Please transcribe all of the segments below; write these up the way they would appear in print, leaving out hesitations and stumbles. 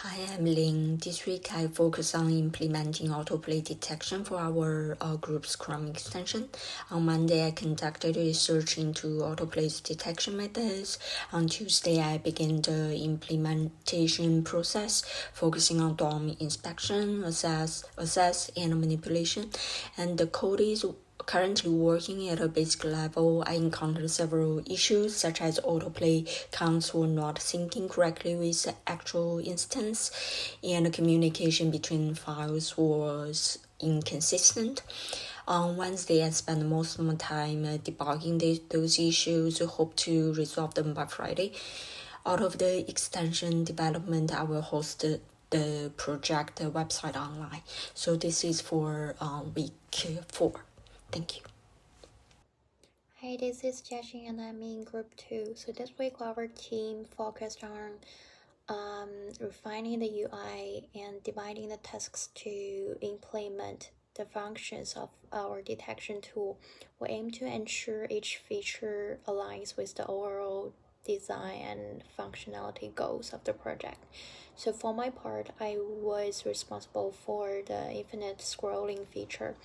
Hi, I'm Ling. This week I focus on implementing autoplay detection for our group's Chrome extension. On Monday, I conducted research into autoplay's detection methods. On Tuesday, I began the implementation process, focusing on DOM inspection, access, and manipulation. And the code is currently working at a basic level. I encountered several issues such as autoplay counts were not syncing correctly with the actual instance, and communication between files was inconsistent. On Wednesday, I spent most of my time debugging those issues. I hope to resolve them by Friday. Out of the extension development, I will host the project website online. So this is for week 4. Thank you. Hi, this is Jiaxing and I'm in Group 2. So this week our team focused on refining the UI and dividing the tasks to implement the functions of our detection tool. We aim to ensure each feature aligns with the overall design and functionality goals of the project. So for my part, I was responsible for the infinite scrolling feature.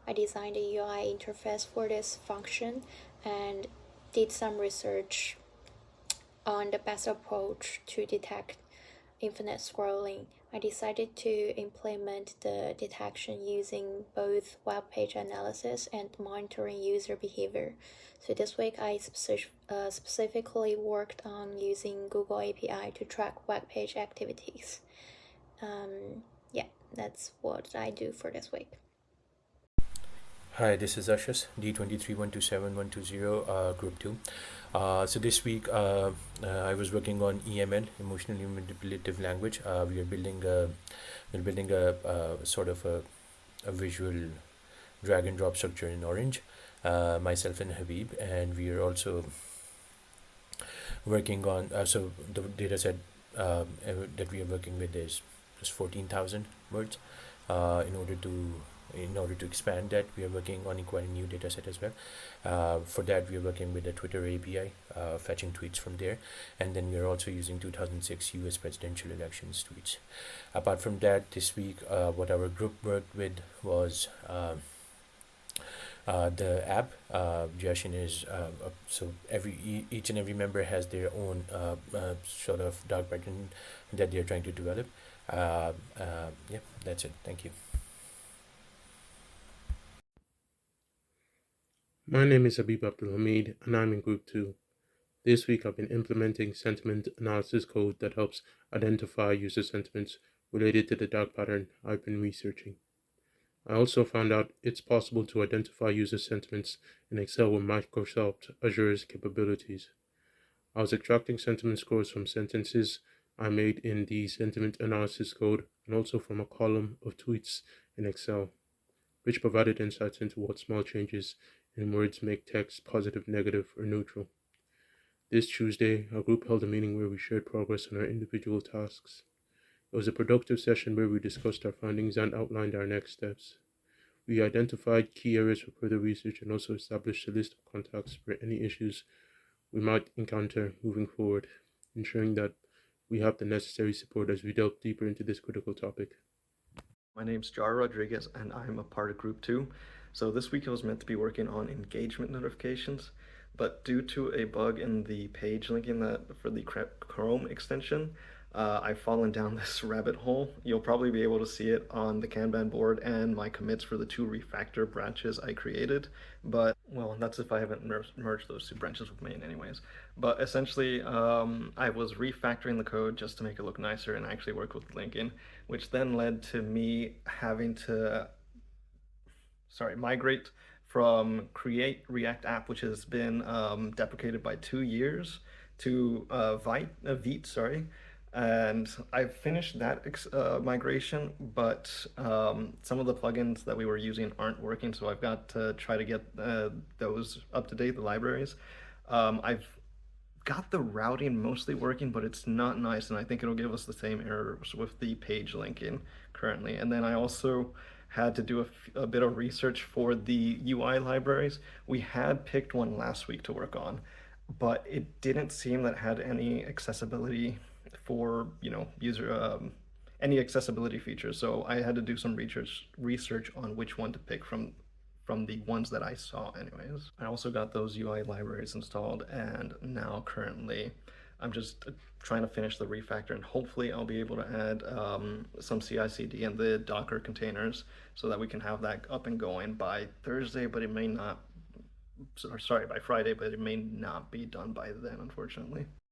I designed the UI interface for this function and did some research on the best approach to detect infinite scrolling. I decided to implement the detection using both web page analysis and monitoring user behavior. So this week I specifically worked on using Google API to track web page activities. Yeah, that's what I do for this week. Hi, this is Ashish, D231272120, Group 2. So this week I was working on EML, emotionally manipulative language. We're building a sort of a visual drag and drop structure in Orange. Myself and Habib, and we are also working on. So the data set that we are working with is 14,000 words. In order to expand that, we are working on acquiring new data set as well. For that, we are working with the Twitter API, fetching tweets from there, and then we are also using 2006 US presidential elections tweets. Apart from that, this week, what our group worked with was the app. Jashin is so each and every member has their own sort of dark pattern that they're trying to develop. Yeah, that's it. Thank you. My name is Habib Abdulhamid, and I'm in Group 2. This week I've been implementing sentiment analysis code that helps identify user sentiments related to the dark pattern I've been researching. I also found out it's possible to identify user sentiments in Excel with Microsoft Azure's capabilities. I was extracting sentiment scores from sentences I made in the sentiment analysis code and also from a column of tweets in Excel, which provided insights into what small changes in words make text positive, negative, or neutral. This Tuesday, our group held a meeting where we shared progress on our individual tasks. It was a productive session where we discussed our findings and outlined our next steps. We identified key areas for further research and also established a list of contacts for any issues we might encounter moving forward, ensuring that we have the necessary support as we delve deeper into this critical topic. My name's Jar Rodriguez, and I'm a part of Group 2. So this week I was meant to be working on engagement notifications, but due to a bug in the page linking that for the Chrome extension, I've fallen down this rabbit hole. You'll probably be able to see it on the Kanban board and my commits for the two refactor branches I created. But, well, that's if I haven't merged those two branches with main anyways. But essentially, I was refactoring the code just to make it look nicer and actually work with linking, which then led to me having to migrate from create React app, which has been deprecated by 2 years, to Vite, and I've finished that migration, but some of the plugins that we were using aren't working, so I've got to try to get those up to date, the libraries. I've got the routing mostly working, but it's not nice, and I think it'll give us the same errors with the page linking currently. And then I also had to do a bit of research for the UI libraries. We had picked one last week to work on, but it didn't seem that had any accessibility for user any accessibility features. So I had to do some research on which one to pick from the ones that I saw anyways. I also got those UI libraries installed, and now currently I'm just trying to finish the refactor, and hopefully I'll be able to add some CI/CD in the Docker containers so that we can have that up and going by Thursday, but it may not, sorry, by Friday, but it may not be done by then, unfortunately.